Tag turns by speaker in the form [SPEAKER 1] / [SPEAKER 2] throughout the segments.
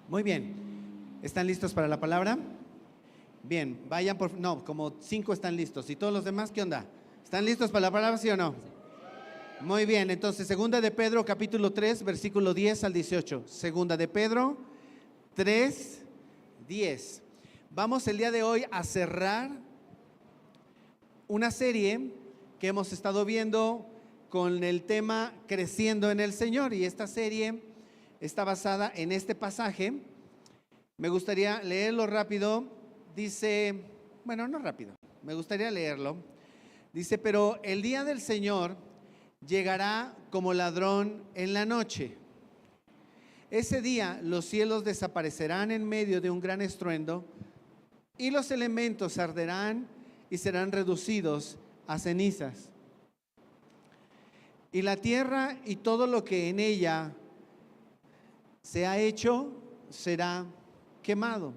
[SPEAKER 1] Muy bien. ¿Están listos para la palabra? Bien, vayan por... No, como 5 están listos. ¿Y todos los demás qué onda? ¿Están listos para la palabra, sí o no? Muy bien, entonces, segunda de Pedro, capítulo 3, versículo 10 al 18. Segunda de Pedro 3, 10. Vamos el día de hoy a cerrar una serie que hemos estado viendo con el tema Creciendo en el Señor, y esta serie está basada en este pasaje. Me gustaría leerlo rápido. Dice, bueno, no rápido, me gustaría leerlo. Dice, pero el día del Señor llegará como ladrón en la noche. Ese día los cielos desaparecerán en medio de un gran estruendo y los elementos arderán y serán reducidos a cenizas. Y la tierra y todo lo que en ella se ha hecho será quemado.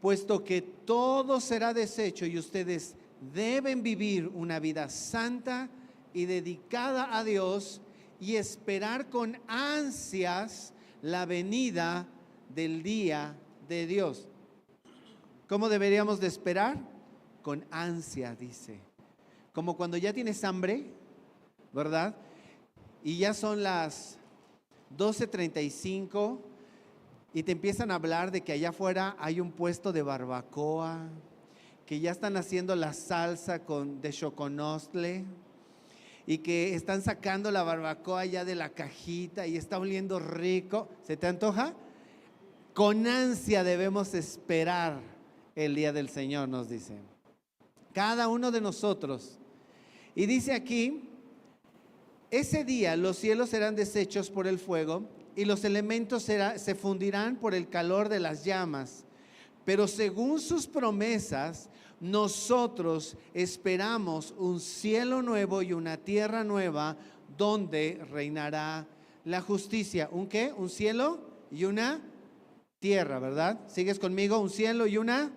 [SPEAKER 1] Puesto que todo será deshecho y ustedes deben vivir una vida santa y dedicada a Dios y esperar con ansias la venida del día de Dios. ¿Cómo deberíamos de esperar? Con ansia, dice. Como cuando ya tienes hambre, ¿verdad? Y ya son las 12:35 y te empiezan a hablar de que allá afuera hay un puesto de barbacoa, que ya están haciendo la salsa de choconostle y que están sacando la barbacoa ya de la cajita y está oliendo rico. ¿Se te antoja? Con ansia debemos esperar el día del Señor, nos dice. Cada uno de nosotros. Y dice aquí, ese día los cielos serán deshechos por el fuego y los elementos se fundirán por el calor de las llamas. Pero según sus promesas, nosotros esperamos un cielo nuevo y una tierra nueva donde reinará la justicia. ¿Un qué? Un cielo y una tierra, ¿verdad? ¿Sigues conmigo? Un cielo y una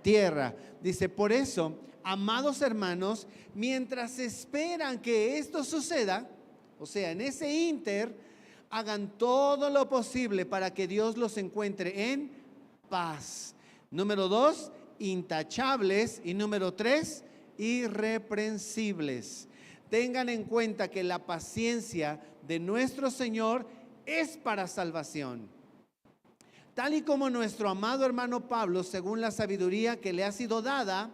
[SPEAKER 1] tierra. Dice, por eso, amados hermanos, mientras esperan que esto suceda, o sea, en ese ínter, hagan todo lo posible para que Dios los encuentre en paz. Número 2, intachables. Y número 3, irreprensibles. Tengan en cuenta que la paciencia de nuestro Señor es para salvación. Tal y como nuestro amado hermano Pablo, según la sabiduría que le ha sido dada,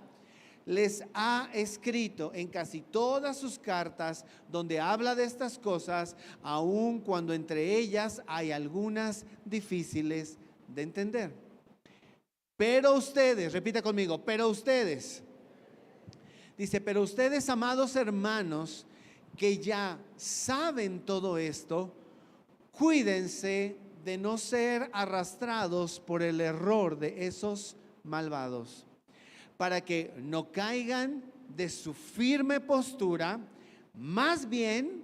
[SPEAKER 1] les ha escrito en casi todas sus cartas donde habla de estas cosas, aun cuando entre ellas hay algunas difíciles de entender. Pero ustedes, repita conmigo, pero ustedes, dice, pero ustedes, amados hermanos, que ya saben todo esto, cuídense de no ser arrastrados por el error de esos malvados, para que no caigan de su firme postura, más bien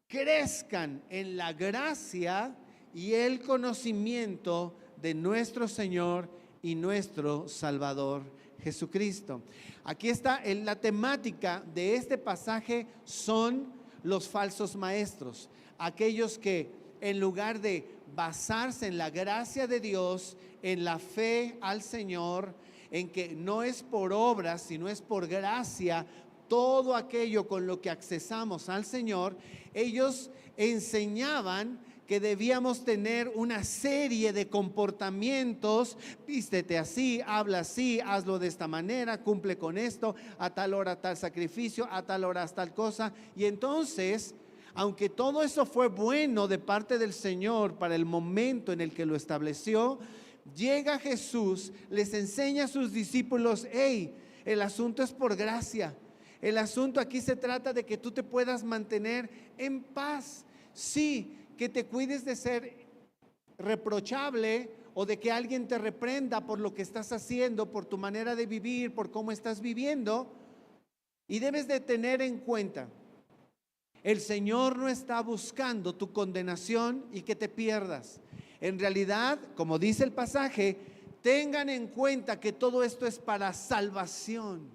[SPEAKER 1] crezcan en la gracia y el conocimiento de nuestro Señor y nuestro Salvador Jesucristo. Aquí está la temática de este pasaje, son los falsos maestros, aquellos que en lugar de basarse en la gracia de Dios, en la fe al Señor, en que no es por obras, sino es por gracia, todo aquello con lo que accesamos al Señor, ellos enseñaban que debíamos tener una serie de comportamientos. Vístete así, habla así, hazlo de esta manera, cumple con esto, a tal hora tal sacrificio, a tal hora tal cosa. Y entonces, aunque todo eso fue bueno de parte del Señor para el momento en el que lo estableció, llega Jesús, les enseña a sus discípulos, hey, el asunto es por gracia. El asunto aquí se trata de que tú te puedas mantener en paz. Sí, que te cuides de ser reprochable o de que alguien te reprenda por lo que estás haciendo, por tu manera de vivir, por cómo estás viviendo. Y debes de tener en cuenta, el Señor no está buscando tu condenación y que te pierdas. En realidad, como dice el pasaje, tengan en cuenta que todo esto es para salvación.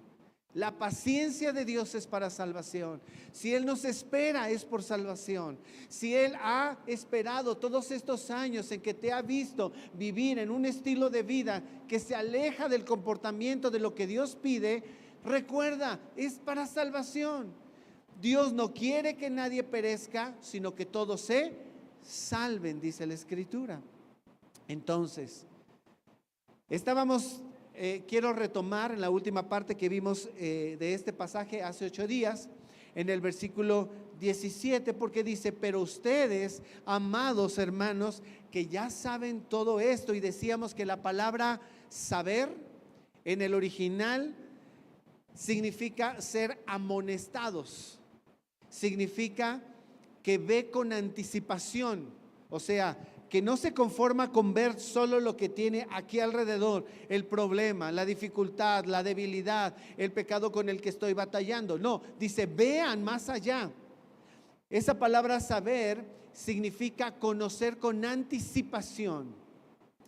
[SPEAKER 1] La paciencia de Dios es para salvación. Si Él nos espera es por salvación. Si Él ha esperado todos estos años en que te ha visto vivir en un estilo de vida que se aleja del comportamiento de lo que Dios pide, recuerda, es para salvación. Dios no quiere que nadie perezca, sino que todos se salven, dice la Escritura. Entonces, quiero retomar en la última parte que vimos de este pasaje hace 8 días, en el versículo 17, porque dice: pero ustedes, amados hermanos, que ya saben todo esto, y decíamos que la palabra saber en el original significa ser amonestados, significa que ve con anticipación, o sea, que no se conforma con ver solo lo que tiene aquí alrededor, el problema, la dificultad, la debilidad, el pecado con el que estoy batallando. No, dice, vean más allá. Esa palabra saber significa conocer con anticipación,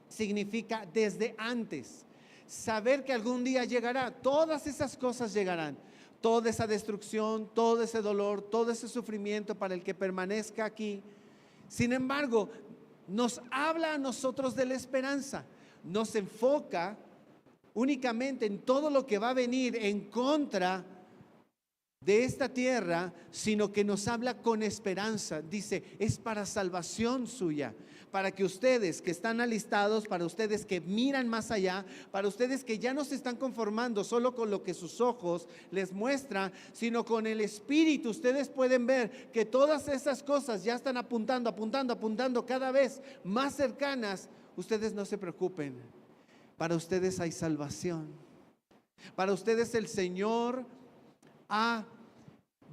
[SPEAKER 1] significa desde antes, saber que algún día llegará, todas esas cosas llegarán, toda esa destrucción, todo ese dolor, todo ese sufrimiento para el que permanezca aquí. Sin embargo, nos habla a nosotros de la esperanza, nos enfoca únicamente en todo lo que va a venir en contra de esta tierra, sino que nos habla con esperanza. Dice, es para salvación suya, para que ustedes que están alistados, para ustedes que miran más allá, para ustedes que ya no se están conformando solo con lo que sus ojos les muestran, sino con el Espíritu, ustedes pueden ver que todas esas cosas ya están apuntando cada vez más cercanas. Ustedes no se preocupen, para ustedes hay salvación, para ustedes el Señor ha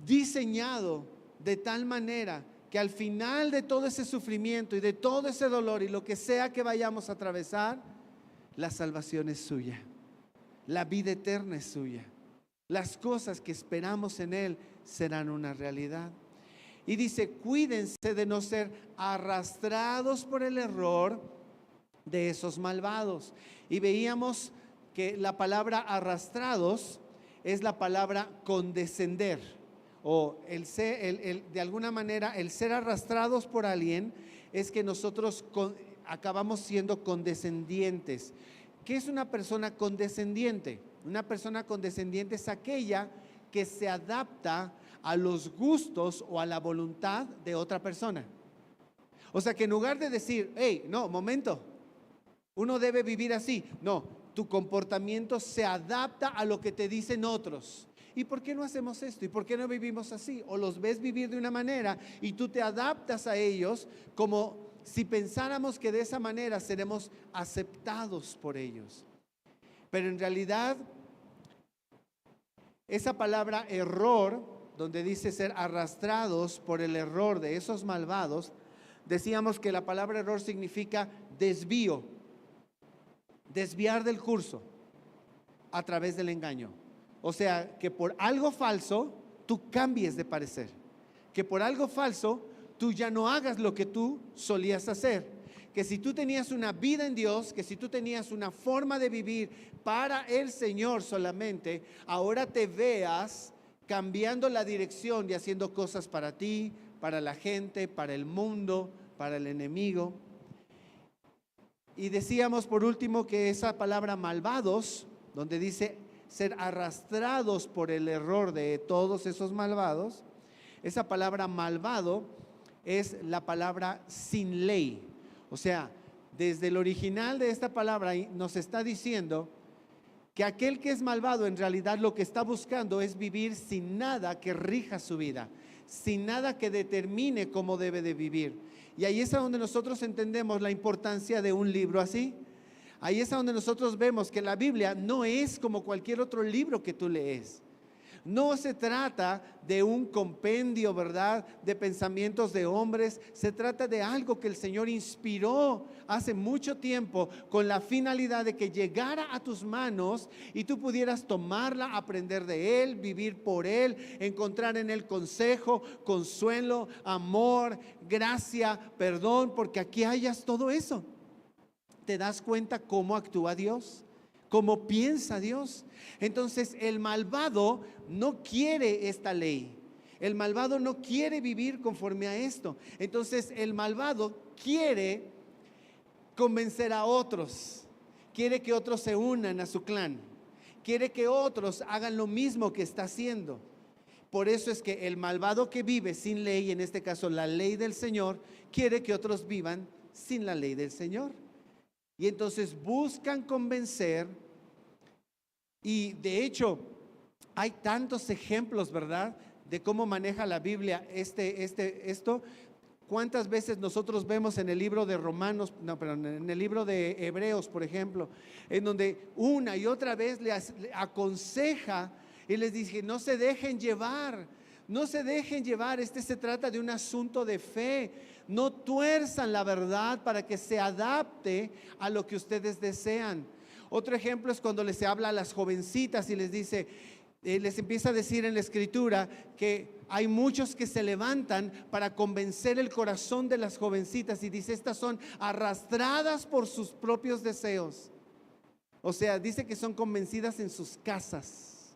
[SPEAKER 1] diseñado de tal manera que al final de todo ese sufrimiento y de todo ese dolor y lo que sea que vayamos a atravesar, la salvación es suya, la vida eterna es suya, las cosas que esperamos en Él serán una realidad. Y dice, cuídense de no ser arrastrados por el error de esos malvados. Y veíamos que la palabra arrastrados es la palabra condescender, o de alguna manera el ser arrastrados por alguien es que nosotros acabamos siendo condescendientes. ¿Qué es una persona condescendiente? Una persona condescendiente es aquella que se adapta a los gustos o a la voluntad de otra persona. O sea, que en lugar de decir, hey, no, momento, uno debe vivir así, no, tu comportamiento se adapta a lo que te dicen otros. ¿Y por qué no hacemos esto? ¿Y por qué no vivimos así? O los ves vivir de una manera y tú te adaptas a ellos como si pensáramos que de esa manera seremos aceptados por ellos. Pero en realidad, esa palabra error, donde dice ser arrastrados por el error de esos malvados, decíamos que la palabra error significa desvío, desviar del curso a través del engaño. O sea, que por algo falso tú cambies de parecer, que por algo falso tú ya no hagas lo que tú solías hacer, que si tú tenías una vida en Dios, que si tú tenías una forma de vivir para el Señor solamente, ahora te veas cambiando la dirección y haciendo cosas para ti, para la gente, para el mundo, para el enemigo. Y decíamos por último que esa palabra malvados, donde dice ser arrastrados por el error de todos esos malvados, esa palabra malvado es la palabra sin ley. O sea, desde el original de esta palabra nos está diciendo que aquel que es malvado en realidad lo que está buscando es vivir sin nada que rija su vida, sin nada que determine cómo debe de vivir. Y ahí es a donde nosotros entendemos la importancia de un libro así. Ahí es a donde nosotros vemos que la Biblia no es como cualquier otro libro que tú lees. No se trata de un compendio, ¿verdad?, de pensamientos de hombres. Se trata de algo que el Señor inspiró hace mucho tiempo con la finalidad de que llegara a tus manos y tú pudieras tomarla, aprender de Él, vivir por Él, encontrar en Él consejo, consuelo, amor, gracia, perdón, porque aquí hayas todo eso. ¿Te das cuenta cómo actúa Dios? como piensa Dios. Entonces el malvado no quiere esta ley. El malvado no quiere vivir conforme a esto. Entonces el malvado quiere convencer a otros. Quiere que otros se unan a su clan. Quiere que otros hagan lo mismo que está haciendo. Por eso es que el malvado que vive sin ley, en este caso la ley del Señor, quiere que otros vivan sin la ley del Señor. Y entonces buscan convencer. Y de hecho hay tantos ejemplos, ¿verdad?, de cómo maneja la Biblia esto. ¿Cuántas veces nosotros vemos en el libro de Romanos, en el libro de Hebreos, por ejemplo, en donde una y otra vez le aconseja y les dice: no se dejen llevar, no se dejen llevar, se trata de un asunto de fe, no tuerzan la verdad para que se adapte a lo que ustedes desean. Otro ejemplo es cuando les habla a las jovencitas y les dice, les empieza a decir en la escritura que hay muchos que se levantan para convencer el corazón de las jovencitas, y dice: estas son arrastradas por sus propios deseos. O sea, dice que son convencidas en sus casas,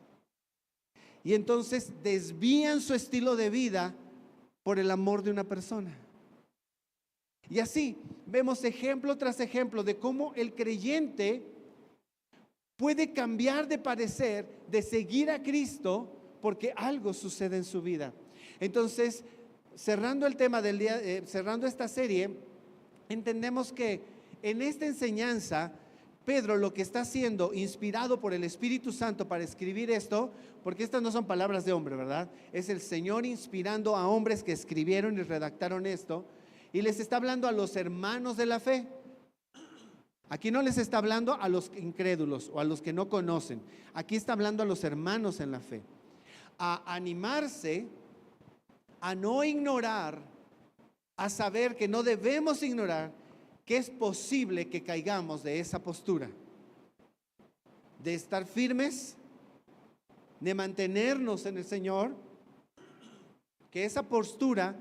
[SPEAKER 1] y entonces desvían su estilo de vida por el amor de una persona. Y así vemos ejemplo tras ejemplo de cómo el creyente puede cambiar de parecer, de seguir a Cristo, porque algo sucede en su vida. Entonces, cerrando el tema del día, cerrando esta serie, entendemos que en esta enseñanza, Pedro lo que está haciendo, inspirado por el Espíritu Santo para escribir esto, porque estas no son palabras de hombre, ¿verdad? Es el Señor inspirando a hombres que escribieron y redactaron esto, y les está hablando a los hermanos de la fe. Aquí no les está hablando a los incrédulos o a los que no conocen. Aquí está hablando a los hermanos en la fe. A animarse, a no ignorar, a saber que no debemos ignorar que es posible que caigamos de esa postura, de estar firmes, de mantenernos en el Señor, que esa postura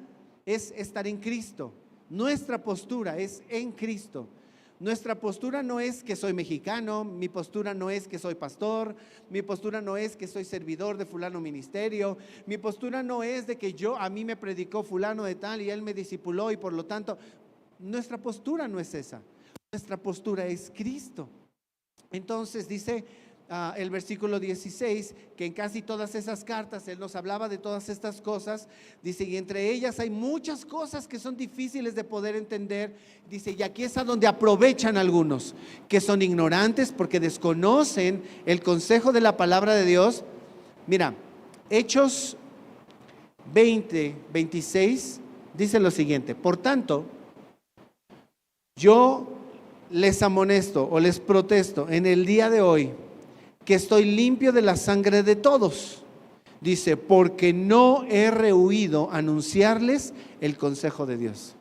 [SPEAKER 1] es estar en Cristo. Nuestra postura es en Cristo. Nuestra postura no es que soy mexicano, mi postura no es que soy pastor, mi postura no es que soy servidor de fulano ministerio, mi postura no es de que a mí me predicó fulano de tal y él me discipuló y por lo tanto, nuestra postura no es esa. Nuestra postura es Cristo. Entonces dice el versículo 16, que en casi todas esas cartas Él nos hablaba de todas estas cosas. Dice: y entre ellas hay muchas cosas que son difíciles de poder entender. Dice: y aquí es a donde aprovechan algunos que son ignorantes porque desconocen el consejo de la palabra de Dios. Mira, Hechos 20:26 dice lo siguiente: por tanto, yo les amonesto o les protesto en el día de hoy que estoy limpio de la sangre de todos. Dice: porque no he rehuido anunciarles el consejo de Dios.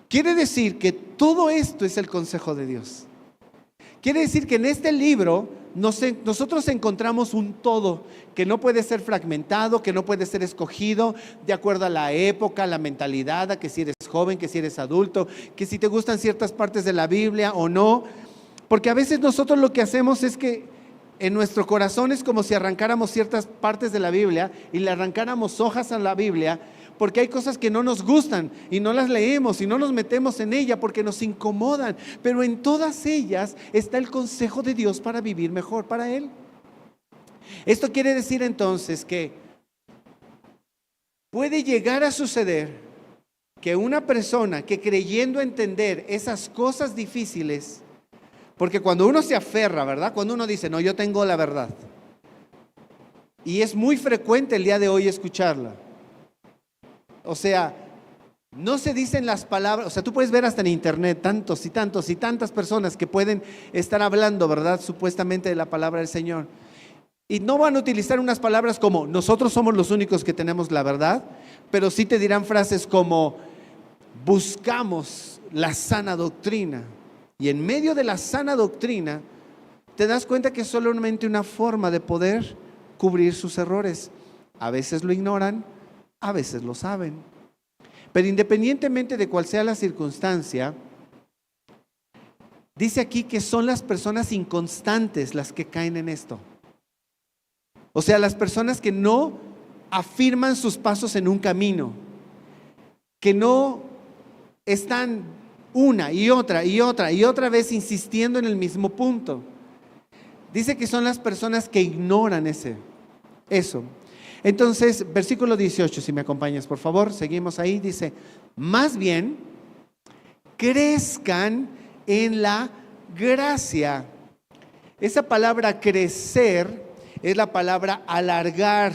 [SPEAKER 1] Quiere decir que todo esto es el consejo de Dios. Quiere decir que en este libro nosotros encontramos un todo que no puede ser fragmentado, que no puede ser escogido de acuerdo a la época, la mentalidad, a que si eres joven, que si eres adulto, que si te gustan ciertas partes de la Biblia o no. Porque a veces nosotros lo que hacemos es que en nuestro corazón es como si arrancáramos ciertas partes de la Biblia y le arrancáramos hojas a la Biblia, porque hay cosas que no nos gustan y no las leemos y no nos metemos en ella porque nos incomodan, pero en todas ellas está el consejo de Dios para vivir mejor para Él. Esto quiere decir entonces que puede llegar a suceder que una persona que, creyendo entender esas cosas difíciles, porque cuando uno se aferra, ¿verdad? Cuando uno dice: no, yo tengo la verdad. Y es muy frecuente el día de hoy escucharla. O sea, no se dicen las palabras. O sea, tú puedes ver hasta en internet tantos y tantos y tantas personas que pueden estar hablando, ¿verdad?, supuestamente de la palabra del Señor. Y no van a utilizar unas palabras como: nosotros somos los únicos que tenemos la verdad. Pero sí te dirán frases como: buscamos la sana doctrina. Y en medio de la sana doctrina te das cuenta que es solamente una forma de poder cubrir sus errores. A veces lo ignoran, a veces lo saben. Pero independientemente de cuál sea la circunstancia, Dice aquí que son las personas inconstantes las que caen en esto. O sea, las personas que no afirman sus pasos en un camino, que no están una y otra y otra y otra vez insistiendo en el mismo punto. Dice que son las personas que ignoran eso. Entonces, versículo 18, si me acompañas por favor, seguimos ahí, dice, más bien, crezcan en la gracia. Esa palabra crecer es la palabra alargar,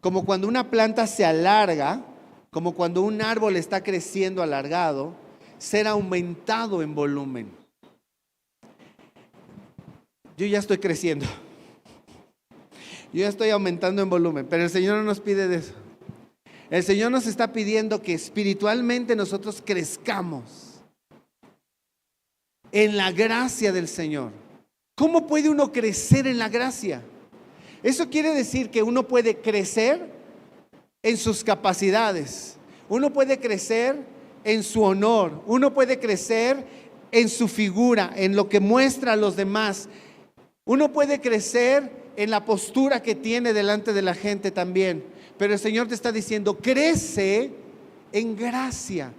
[SPEAKER 1] como cuando una planta se alarga, como cuando un árbol está creciendo alargado, ser aumentado en volumen. Yo ya estoy creciendo, yo ya estoy aumentando en volumen, pero el Señor no nos pide de eso. El Señor nos está pidiendo que espiritualmente nosotros crezcamos en la gracia del Señor. ¿Cómo puede uno crecer en la gracia? Eso quiere decir que uno puede crecer en sus capacidades, uno puede crecer en su honor, uno puede crecer en su figura, en lo que muestra a los demás, uno puede crecer en la postura que tiene delante de la gente también. Pero el Señor te está diciendo, crece en gracia.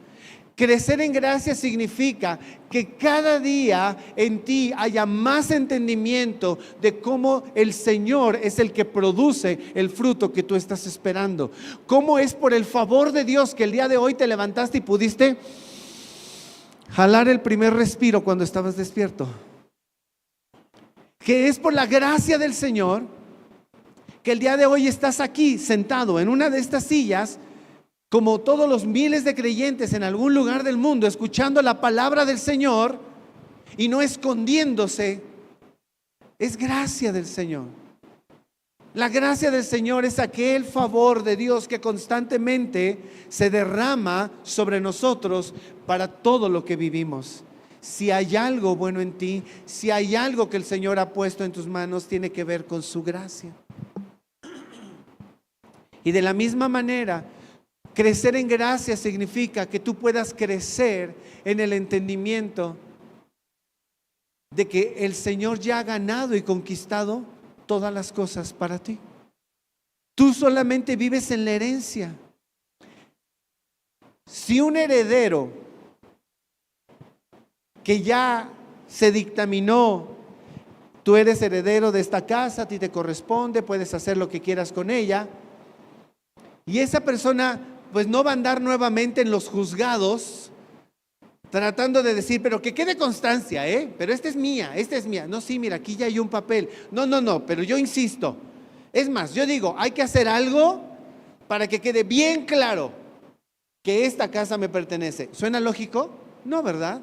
[SPEAKER 1] Crecer en gracia significa que cada día en ti haya más entendimiento de cómo el Señor es el que produce el fruto que tú estás esperando. Cómo es por el favor de Dios que el día de hoy te levantaste y pudiste jalar el primer respiro cuando estabas despierto. Que es por la gracia del Señor que el día de hoy estás aquí sentado en una de estas sillas, como todos los miles de creyentes en algún lugar del mundo, escuchando la palabra del Señor y no escondiéndose. Es gracia del Señor. La gracia del Señor es aquel favor de Dios que constantemente se derrama sobre nosotros para todo lo que vivimos. Si hay algo bueno en ti, si hay algo que el Señor ha puesto en tus manos, tiene que ver con su gracia. Y de la misma manera, crecer en gracia significa que tú puedas crecer en el entendimiento de que el Señor ya ha ganado y conquistado todas las cosas para ti. Tú solamente vives en la herencia. Si un heredero que ya se dictaminó, tú eres heredero de esta casa, a ti te corresponde, puedes hacer lo que quieras con ella, y esa persona pues no va a andar nuevamente en los juzgados tratando de decir, pero que quede constancia, pero esta es mía. No, sí, mira, aquí ya hay un papel. No, pero yo insisto. Es más, yo digo, hay que hacer algo para que quede bien claro que esta casa me pertenece. ¿Suena lógico? No, ¿verdad?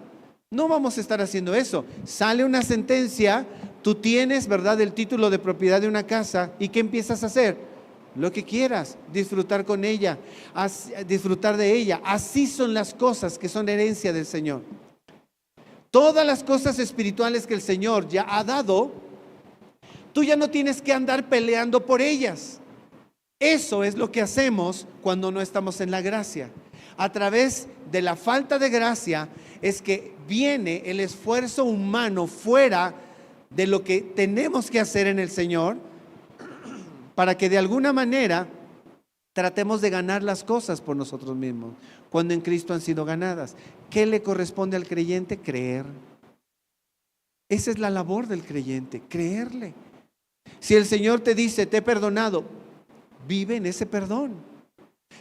[SPEAKER 1] No vamos a estar haciendo eso. Sale una sentencia, tú tienes, ¿verdad?, el título de propiedad de una casa, ¿y qué empiezas a hacer? Lo que quieras, disfrutar con ella, disfrutar de ella. Así son las cosas que son herencia del Señor. Todas las cosas espirituales que el Señor ya ha dado, tú ya no tienes que andar peleando por ellas. Eso es lo que hacemos cuando no estamos en la gracia. A través de la falta de gracia es que viene el esfuerzo humano fuera de lo que tenemos que hacer en el Señor, para que de alguna manera tratemos de ganar las cosas por nosotros mismos, cuando en Cristo han sido ganadas. ¿Qué le corresponde al creyente? Creer. Esa es la labor del creyente, creerle. Si el Señor te dice, te he perdonado, vive en ese perdón.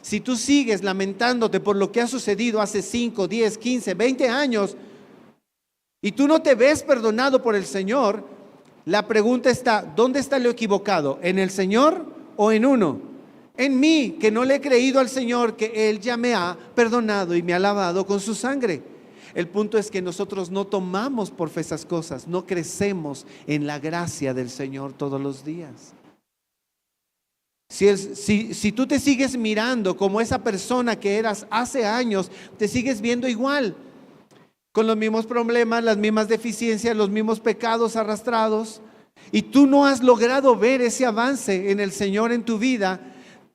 [SPEAKER 1] Si tú sigues lamentándote por lo que ha sucedido hace 5, 10, 15, 20 años, y tú no te ves perdonado por el Señor, la pregunta está, ¿dónde está lo equivocado? ¿En el Señor o en uno? En mí, que no le he creído al Señor, que Él ya me ha perdonado y me ha lavado con su sangre. El punto es que nosotros no tomamos por fe esas cosas, no crecemos en la gracia del Señor todos los días. Si tú te sigues mirando como esa persona que eras hace años, te sigues viendo igual, con los mismos problemas, las mismas deficiencias, los mismos pecados arrastrados, y tú no has logrado ver ese avance en el Señor en tu vida,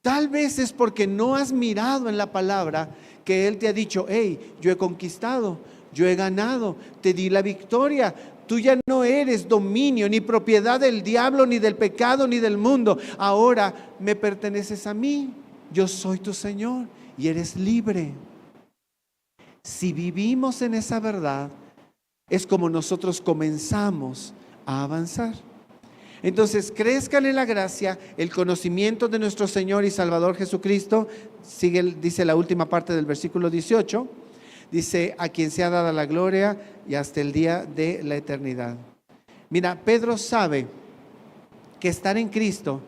[SPEAKER 1] tal vez es porque no has mirado en la palabra que Él te ha dicho, hey, yo he conquistado, yo he ganado, te di la victoria. Tú ya no eres dominio ni propiedad del diablo, ni del pecado, ni del mundo. Ahora me perteneces a mí. Yo soy tu Señor y eres libre. Si vivimos en esa verdad, es como nosotros comenzamos a avanzar. Entonces, crezcan en la gracia, el conocimiento de nuestro Señor y Salvador Jesucristo. Dice la última parte del versículo 18. Dice, a quien sea dada la gloria y hasta el día de la eternidad. Mira, Pedro sabe que estar en Cristo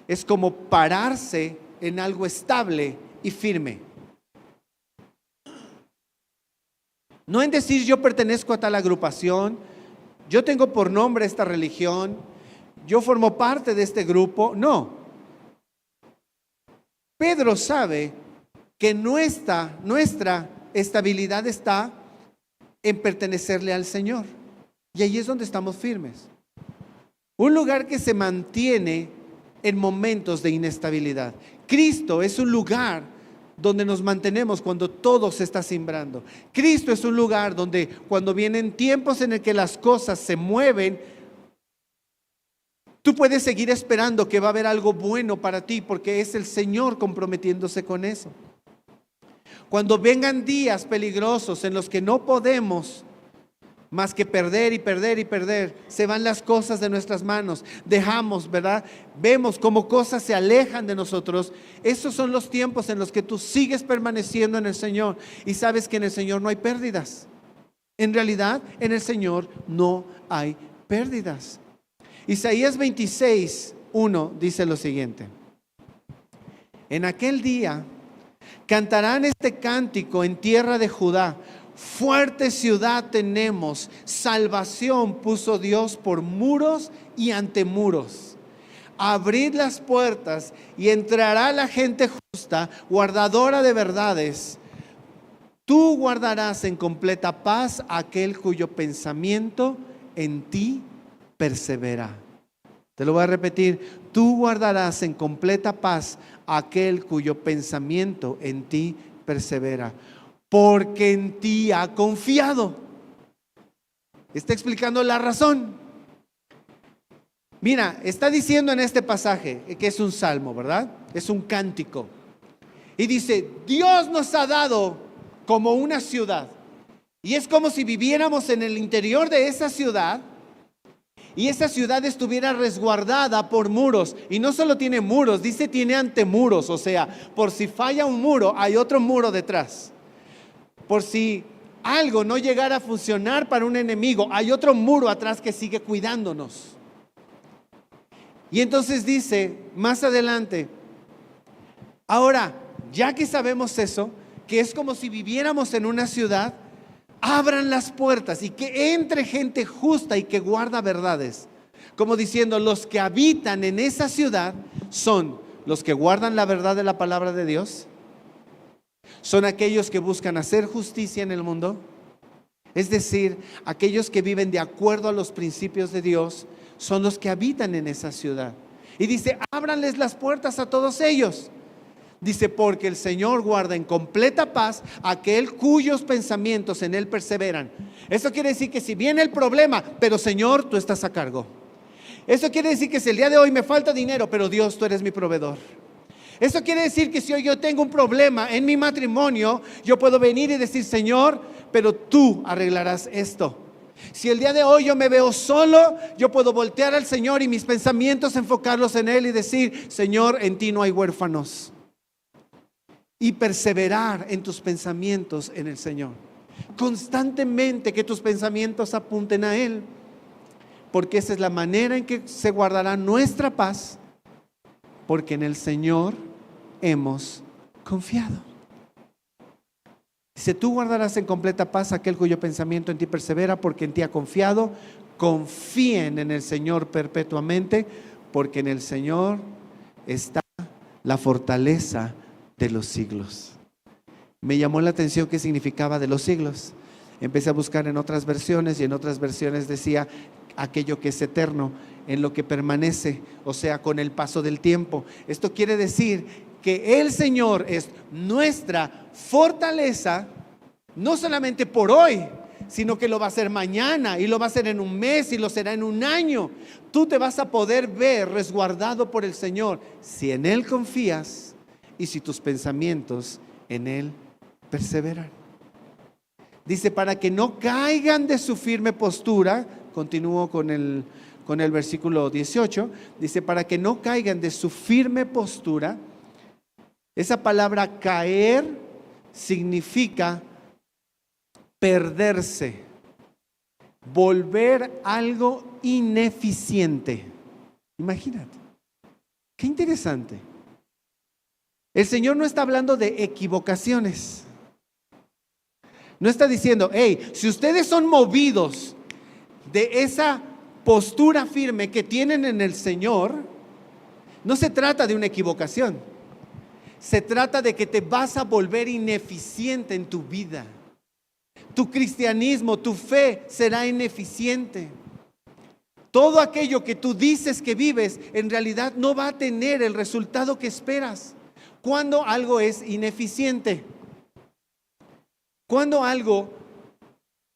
[SPEAKER 1] es como pararse en algo estable y firme. No en decir yo pertenezco a tal agrupación, yo tengo por nombre esta religión, yo formo parte de este grupo. No. Pedro sabe que nuestra estabilidad está en pertenecerle al Señor. Y ahí es donde estamos firmes. Un lugar que se mantiene en momentos de inestabilidad. Cristo es un lugar donde nos mantenemos cuando todo se está cimbrando. Cristo es un lugar donde cuando vienen tiempos en el que las cosas se mueven, tú puedes seguir esperando que va a haber algo bueno para ti, porque es el Señor comprometiéndose con eso. Cuando vengan días peligrosos en los que no podemos más que perder y perder y perder, se van las cosas de nuestras manos, dejamos, ¿verdad? Vemos cómo cosas se alejan de nosotros. Esos son los tiempos en los que tú sigues permaneciendo en el Señor y sabes que en el Señor no hay pérdidas. En realidad, en el Señor no hay pérdidas. Isaías 26:1 dice lo siguiente: en aquel día cantarán este cántico en tierra de Judá. Fuerte ciudad tenemos, salvación puso Dios por muros y ante muros. Abrid las puertas y entrará la gente justa, guardadora de verdades. Tú guardarás en completa paz aquel cuyo pensamiento en ti persevera. Te lo voy a repetir: tú guardarás en completa paz aquel cuyo pensamiento en ti persevera, porque en ti ha confiado. Está explicando la razón. Mira, está diciendo en este pasaje que es un salmo, ¿verdad? Es un cántico. Y dice, Dios nos ha dado como una ciudad. Y es como si viviéramos en el interior de esa ciudad y esa ciudad estuviera resguardada por muros. Y no solo tiene muros, dice tiene antemuros. O sea, por si falla un muro, hay otro muro detrás. Por si algo no llegara a funcionar para un enemigo, hay otro muro atrás que sigue cuidándonos. Y entonces dice más adelante, ahora, ya que sabemos eso, que es como si viviéramos en una ciudad, abran las puertas y que entre gente justa y que guarda verdades. Como diciendo, los que habitan en esa ciudad son los que guardan la verdad de la palabra de Dios. Son aquellos que buscan hacer justicia en el mundo. Es decir, aquellos que viven de acuerdo a los principios de Dios son los que habitan en esa ciudad. Y dice, ábranles las puertas a todos ellos. Dice, porque el Señor guarda en completa paz aquel cuyos pensamientos en Él perseveran. Eso quiere decir que si viene el problema, pero Señor, tú estás a cargo. Eso quiere decir que si el día de hoy me falta dinero, pero Dios, tú eres mi proveedor. Eso quiere decir que si hoy yo tengo un problema en mi matrimonio, yo puedo venir y decir, Señor, pero tú arreglarás esto. Si el día de hoy yo me veo solo, yo puedo voltear al Señor y mis pensamientos enfocarlos en Él y decir, Señor, en ti no hay huérfanos. Y perseverar en tus pensamientos en el Señor. Constantemente que tus pensamientos apunten a Él. Porque esa es la manera en que se guardará nuestra paz. Porque en el Señor hemos confiado. Dice, tú guardarás en completa paz aquel cuyo pensamiento en ti persevera, porque en ti ha confiado. Confíen en el Señor perpetuamente, porque en el Señor está la fortaleza de los siglos. Me llamó la atención qué significaba de los siglos. Empecé a buscar en otras versiones y en otras versiones decía aquello que es eterno, en lo que permanece, o sea, con el paso del tiempo. Esto quiere decir que el Señor es nuestra fortaleza No solamente por hoy, sino que lo va a hacer mañana y lo va a hacer en un mes y lo será en un año. Tú te vas a poder ver resguardado por el Señor si en Él confías y si tus pensamientos en Él perseveran. Dice, para que no caigan de su firme postura. Continúo con el versículo 18. Dice, para que no caigan de su firme postura. Esa palabra caer significa perderse, volver algo ineficiente. Imagínate, qué interesante. El Señor no está hablando de equivocaciones. No está diciendo, hey, si ustedes son movidos de esa postura firme que tienen en el Señor, no se trata de una equivocación. Se trata de que te vas a volver ineficiente en tu vida. Tu cristianismo, tu fe será ineficiente. Todo aquello que tú dices que vives, en realidad no va a tener el resultado que esperas. Cuando algo es ineficiente, cuando algo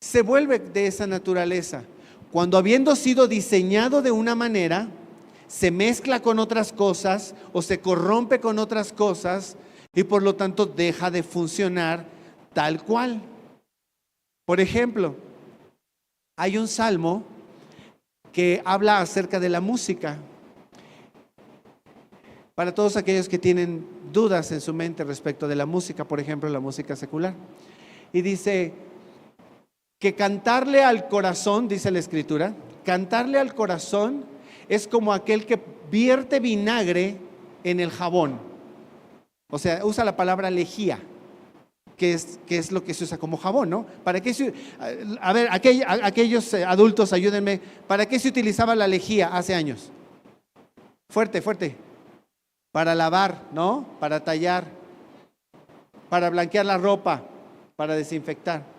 [SPEAKER 1] se vuelve de esa naturaleza, cuando habiendo sido diseñado de una manera, se mezcla con otras cosas o se corrompe con otras cosas y por lo tanto deja de funcionar tal cual. Por ejemplo, hay un salmo que habla acerca de la música. Para todos aquellos que tienen dudas en su mente respecto de la música, por ejemplo, la música secular. Y dice que cantarle al corazón, dice la Escritura, cantarle al corazón es como aquel que vierte vinagre en el jabón. O sea, usa la palabra lejía, que es lo que se usa como jabón, ¿no? ¿Para qué a ver, aquellos adultos, ayúdenme, ¿para qué se utilizaba la lejía hace años? Fuerte, fuerte. Para lavar, ¿no? Para tallar, para blanquear la ropa, para desinfectar.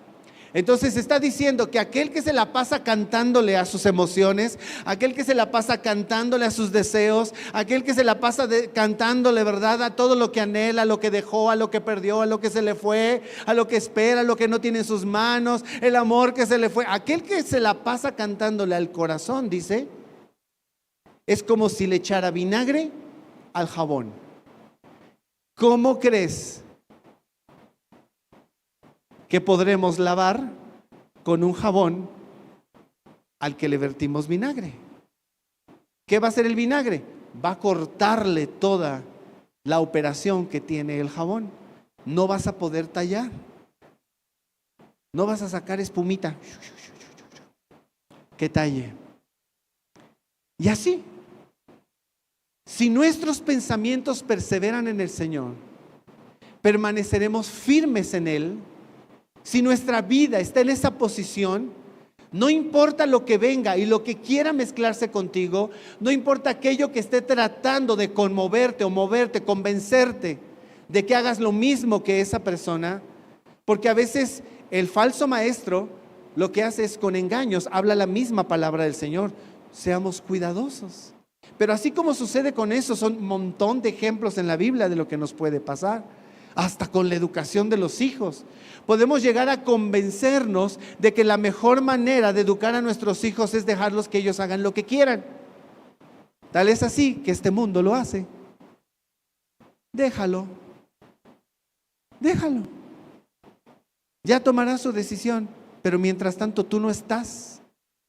[SPEAKER 1] Entonces está diciendo que aquel que se la pasa cantándole a sus emociones, aquel que se la pasa cantándole a sus deseos, aquel que se la pasa cantándole, ¿verdad?, a todo lo que anhela, a lo que dejó, a lo que perdió, a lo que se le fue, a lo que espera, a lo que no tiene en sus manos, el amor que se le fue, aquel que se la pasa cantándole al corazón, dice, es como si le echara vinagre al jabón. ¿Cómo crees que podremos lavar con un jabón al que le vertimos vinagre? ¿Qué va a hacer el vinagre? Va a cortarle toda la operación que tiene el jabón. No vas a poder tallar. No vas a sacar espumita que talle. Y así, si nuestros pensamientos perseveran en el Señor, permaneceremos firmes en Él. Si nuestra vida está en esa posición, no importa lo que venga y lo que quiera mezclarse contigo, no importa aquello que esté tratando de conmoverte o moverte, convencerte de que hagas lo mismo que esa persona, porque a veces el falso maestro lo que hace es con engaños, habla la misma palabra del Señor. Seamos cuidadosos. Pero así como sucede con eso, son un montón de ejemplos en la Biblia de lo que nos puede pasar. Hasta con la educación de los hijos. Podemos llegar a convencernos de que la mejor manera de educar a nuestros hijos es dejarlos que ellos hagan lo que quieran. Tal es así que este mundo lo hace. Déjalo. Déjalo. Ya tomará su decisión, pero mientras tanto tú no estás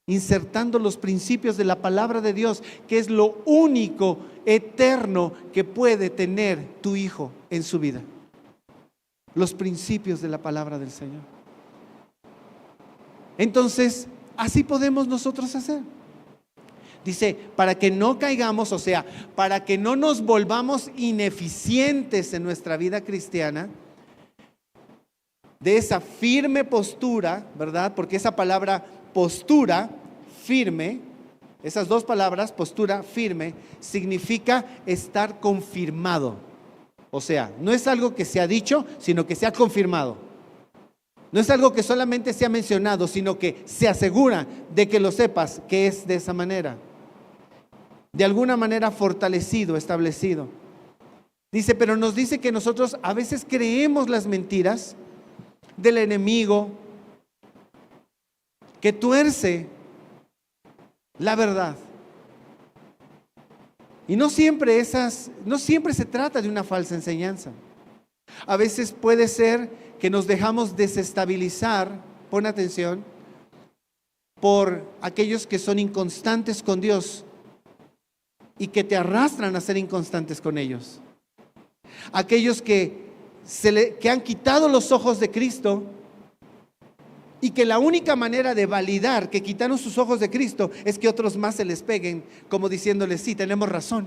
[SPEAKER 1] insertando los principios de la palabra de Dios, que es lo único eterno que puede tener tu hijo en su vida. Los principios de la palabra del Señor. Entonces, así podemos nosotros hacer. Dice, para que no caigamos, o sea, para que no nos volvamos ineficientes en nuestra vida cristiana, de esa firme postura, ¿verdad? Porque esa palabra postura, firme, esas dos palabras, postura, firme, significa estar confirmado. O sea, no es algo que se ha dicho, sino que se ha confirmado. No es algo que solamente se ha mencionado, sino que se asegura de que lo sepas que es de esa manera. De alguna manera fortalecido, establecido. Dice, pero nos dice que nosotros a veces creemos las mentiras. del enemigo que tuerce la verdad. Y no siempre se trata de una falsa enseñanza. A veces puede ser que nos dejamos desestabilizar, pon atención, por aquellos que son inconstantes con Dios y que te arrastran a ser inconstantes con ellos. Aquellos que han quitado los ojos de Cristo y que la única manera de validar que quitaron sus ojos de Cristo es que otros más se les peguen, como diciéndoles, sí, tenemos razón.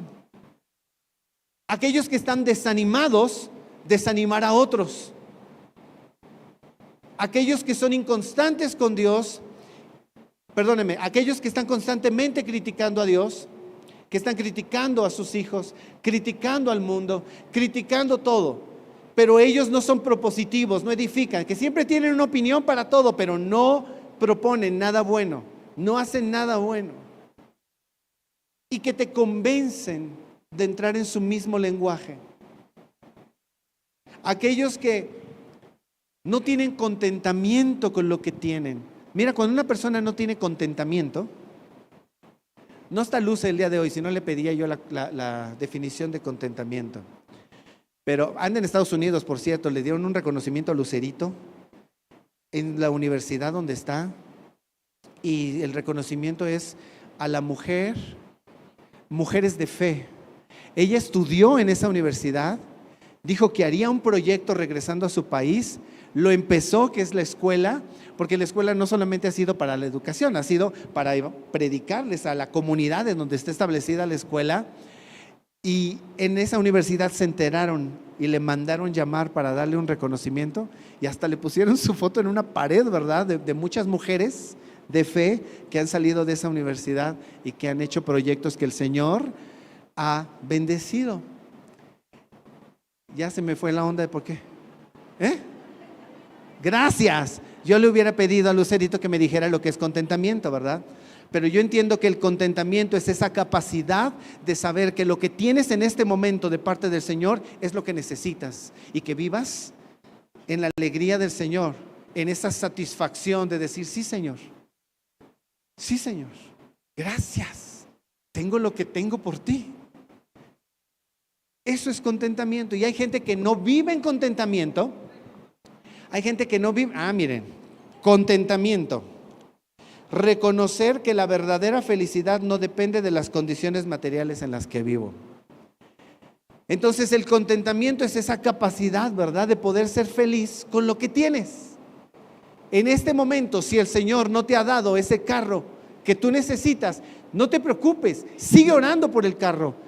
[SPEAKER 1] Aquellos que están desanimados, desanimar a otros. Aquellos que son inconstantes con Dios, aquellos que están constantemente criticando a Dios, que están criticando a sus hijos, criticando al mundo, criticando todo. Pero ellos no son propositivos, no edifican, que siempre tienen una opinión para todo, pero no proponen nada bueno, no hacen nada bueno. Y que te convencen de entrar en su mismo lenguaje. Aquellos que no tienen contentamiento con lo que tienen. Mira, cuando una persona no tiene contentamiento, no está Luz el día de hoy, si no le pedía yo la definición de contentamiento. Pero anda en Estados Unidos, por cierto, le dieron un reconocimiento a Lucerito en la universidad donde está, y el reconocimiento es a la mujeres de fe. Ella estudió en esa universidad, dijo que haría un proyecto regresando a su país, lo empezó, que es la escuela, porque la escuela no solamente ha sido para la educación, ha sido para predicarles a la comunidad en donde está establecida la escuela. Y en esa universidad se enteraron y le mandaron llamar para darle un reconocimiento, y hasta le pusieron su foto en una pared, ¿verdad? De muchas mujeres de fe que han salido de esa universidad y que han hecho proyectos que el Señor ha bendecido. Ya se me fue la onda de por qué. Gracias. Yo le hubiera pedido a Lucerito que me dijera lo que es contentamiento, ¿verdad? Pero yo entiendo que el contentamiento es esa capacidad de saber que lo que tienes en este momento de parte del Señor es lo que necesitas, y que vivas en la alegría del Señor, en esa satisfacción de decir, sí Señor, gracias, tengo lo que tengo por ti. Eso es contentamiento. Y hay gente que no vive en contentamiento. Hay gente que no vive, miren, contentamiento. Reconocer que la verdadera felicidad no depende de las condiciones materiales en las que vivo. Entonces el contentamiento es esa capacidad, ¿verdad?, de poder ser feliz con lo que tienes. En este momento, si el Señor no te ha dado ese carro que tú necesitas, no te preocupes, sigue orando por el carro.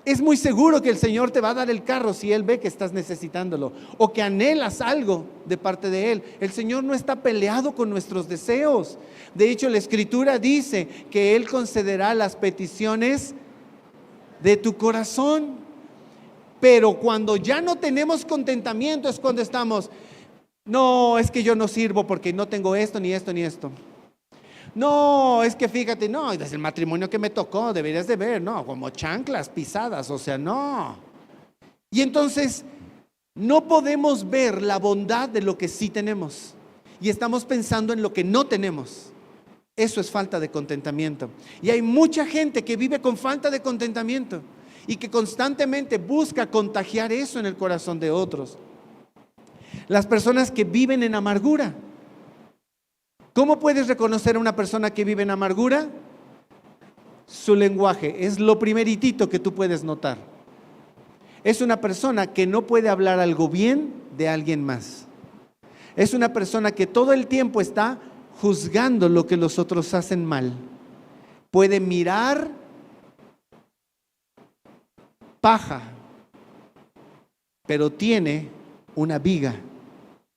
[SPEAKER 1] Es muy seguro que el Señor te va a dar el carro si Él ve que estás necesitándolo o que anhelas algo de parte de Él. El Señor no está peleado con nuestros deseos. De hecho, la Escritura dice que Él concederá las peticiones de tu corazón. Pero cuando ya no tenemos contentamiento es cuando estamos, no, es que yo no sirvo porque no tengo esto, ni esto, ni esto. No, es que fíjate, no, desde el matrimonio que me tocó, deberías de ver, no, como chanclas pisadas, o sea, no. Y entonces no podemos ver la bondad de lo que sí tenemos y estamos pensando en lo que no tenemos. Eso es falta de contentamiento. Y hay mucha gente que vive con falta de contentamiento y que constantemente busca contagiar eso en el corazón de otros. Las personas que viven en amargura. ¿Cómo puedes reconocer a una persona que vive en amargura? Su lenguaje es lo primeritito que tú puedes notar. Es una persona que no puede hablar algo bien de alguien más. Es una persona que todo el tiempo está juzgando lo que los otros hacen mal. Puede mirar paja, pero tiene una viga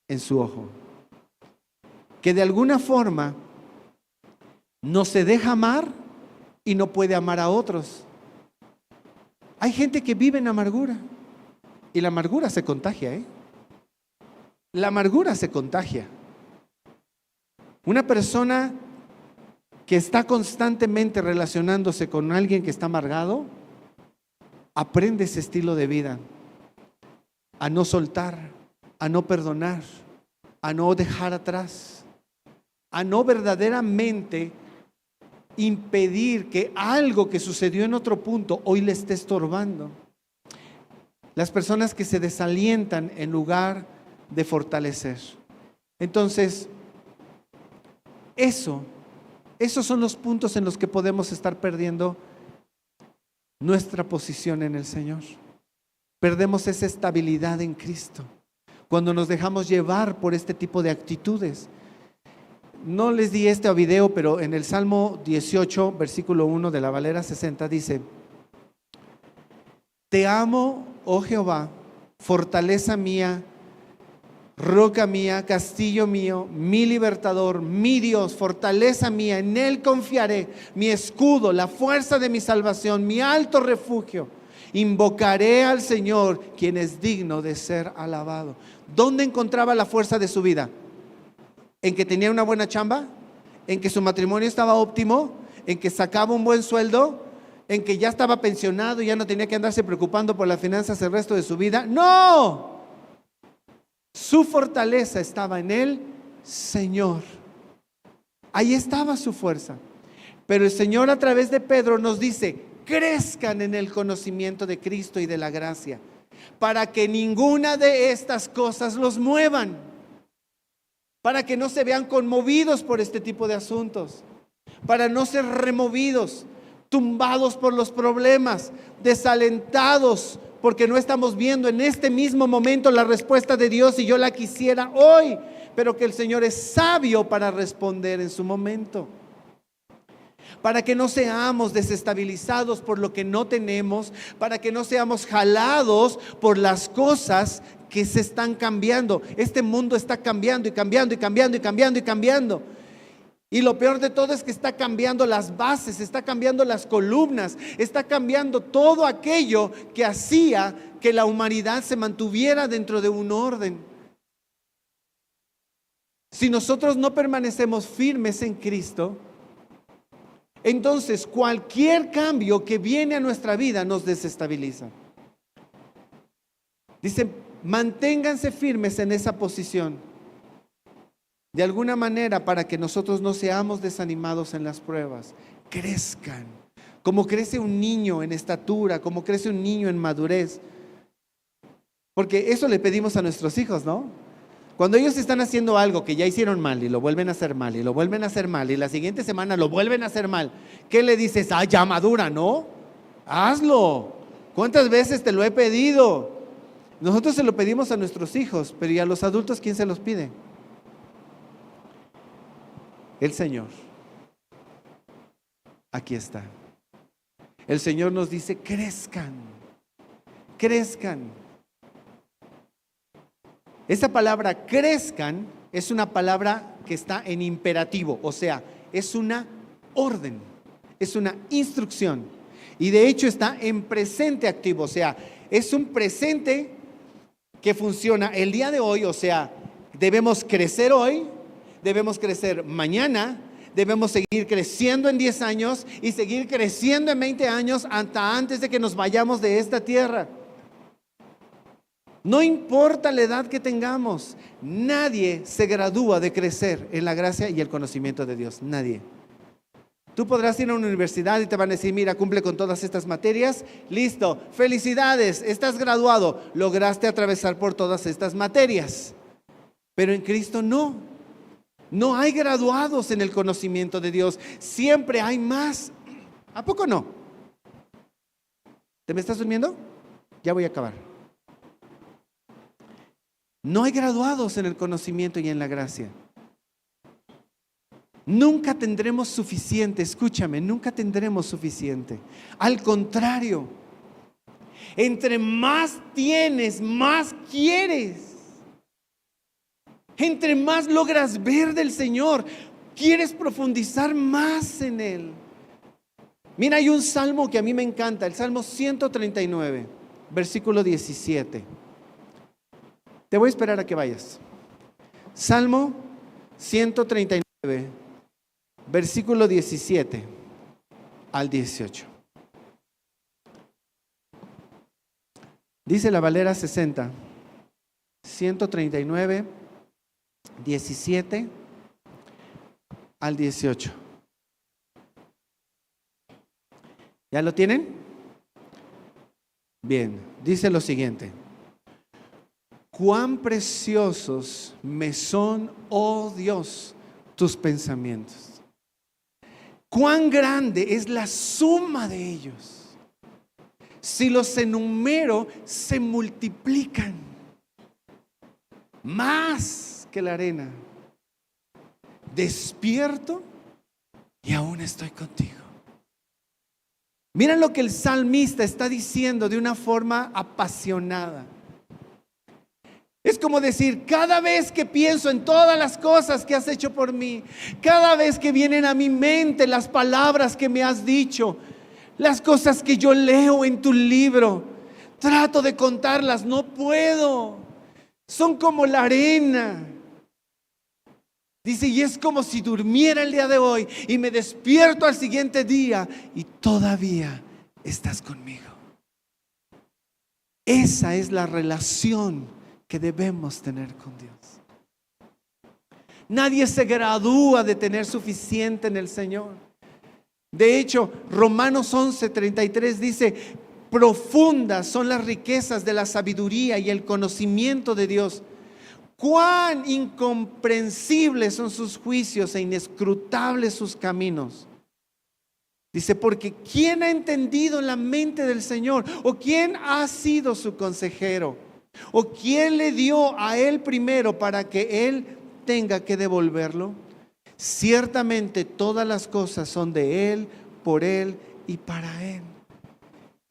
[SPEAKER 1] en su ojo, que de alguna forma no se deja amar y no puede amar a otros. Hay gente que vive en amargura y la amargura se contagia, La amargura se contagia. Una persona que está constantemente relacionándose con alguien que está amargado, aprende ese estilo de vida, a no soltar, a no perdonar, a no dejar atrás, a no verdaderamente impedir que algo que sucedió en otro punto hoy le esté estorbando. Las personas que se desalientan en lugar de fortalecer. Entonces, esos son los puntos en los que podemos estar perdiendo nuestra posición en el Señor. Perdemos esa estabilidad en Cristo cuando nos dejamos llevar por este tipo de actitudes. No les di este video, pero en el Salmo 18, versículo 1 de la Valera 60 dice: Te amo, oh Jehová, fortaleza mía, roca mía, castillo mío, mi libertador, mi Dios, fortaleza mía, en Él confiaré, mi escudo, la fuerza de mi salvación, mi alto refugio. Invocaré al Señor, quien es digno de ser alabado. ¿Dónde encontraba la fuerza de su vida? ¿En que tenía una buena chamba? ¿En que su matrimonio estaba óptimo? ¿En que sacaba un buen sueldo? ¿En que ya estaba pensionado y ya no tenía que andarse preocupando por las finanzas el resto de su vida? ¡No! Su fortaleza estaba en el Señor. Ahí estaba su fuerza. Pero el Señor, a través de Pedro, nos dice: crezcan en el conocimiento de Cristo y de la gracia, para que ninguna de estas cosas los muevan, para que no se vean conmovidos por este tipo de asuntos, para no ser removidos, tumbados por los problemas, desalentados porque no estamos viendo en este mismo momento la respuesta de Dios y yo la quisiera hoy, pero que el Señor es sabio para responder en su momento. Para que no seamos desestabilizados por lo que no tenemos, para que no seamos jalados por las cosas que se están cambiando. Este mundo está cambiando y cambiando y cambiando y cambiando y cambiando. Y lo peor de todo es que está cambiando las bases, está cambiando las columnas, está cambiando todo aquello que hacía que la humanidad se mantuviera dentro de un orden. Si nosotros no permanecemos firmes en Cristo, entonces cualquier cambio que viene a nuestra vida nos desestabiliza. Dice: manténganse firmes en esa posición, de alguna manera, para que nosotros no seamos desanimados en las pruebas. Crezcan, como crece un niño en estatura, como crece un niño en madurez. Porque eso le pedimos a nuestros hijos, ¿no? Cuando ellos están haciendo algo que ya hicieron mal y lo vuelven a hacer mal y lo vuelven a hacer mal y la siguiente semana lo vuelven a hacer mal, ¿qué le dices? Ah, ya madura, ¿no? Hazlo. ¿Cuántas veces te lo he pedido? Nosotros se lo pedimos a nuestros hijos, pero ¿y a los adultos quién se los pide? El Señor. Aquí está. El Señor nos dice: crezcan, crezcan. Esa palabra crezcan es una palabra que está en imperativo, o sea, es una orden, es una instrucción. Y de hecho está en presente activo, o sea, es un presente que funciona el día de hoy, o sea, debemos crecer hoy, debemos crecer mañana, debemos seguir creciendo en 10 años y seguir creciendo en 20 años hasta antes de que nos vayamos de esta tierra. No importa la edad que tengamos, nadie se gradúa de crecer en la gracia y el conocimiento de Dios, nadie. Tú podrás ir a una universidad y te van a decir: mira, cumple con todas estas materias, listo, felicidades, estás graduado, lograste atravesar por todas estas materias. Pero en Cristo no, no hay graduados en el conocimiento de Dios, siempre hay más. ¿A poco no? ¿Te me estás durmiendo? Ya voy a acabar. No hay graduados en el conocimiento y en la gracia. Nunca tendremos suficiente, escúchame, nunca tendremos suficiente. Al contrario, entre más tienes, más quieres. Entre más logras ver del Señor, quieres profundizar más en Él. Mira, hay un salmo que a mí me encanta, el Salmo 139, versículo 17. Te voy a esperar a que vayas. Salmo 139. Versículo 17 al 18. Dice la Valera 60, 139, 17 al 18. ¿Ya lo tienen? Bien, dice lo siguiente. Cuán preciosos me son, oh Dios, tus pensamientos. Cuán grande es la suma de ellos. Si los enumero, se multiplican más que la arena. Despierto y aún estoy contigo. Miren lo que el salmista está diciendo de una forma apasionada. Es como decir, cada vez que pienso en todas las cosas que has hecho por mí, cada vez que vienen a mi mente las palabras que me has dicho, las cosas que yo leo en tu libro, trato de contarlas, no puedo. Son como la arena. Dice, y es como si durmiera el día de hoy y me despierto al siguiente día y todavía estás conmigo. Esa es la relación que debemos tener con Dios. Nadie se gradúa de tener suficiente en el Señor. De hecho, Romanos 11:33 dice, profundas son las riquezas de la sabiduría y el conocimiento de Dios. Cuán incomprensibles son sus juicios e inescrutables sus caminos. Dice, porque ¿quién ha entendido la mente del Señor? ¿O quién ha sido su consejero? ¿O quién le dio a él primero para que él tenga que devolverlo? Ciertamente todas las cosas son de él, por él y para él.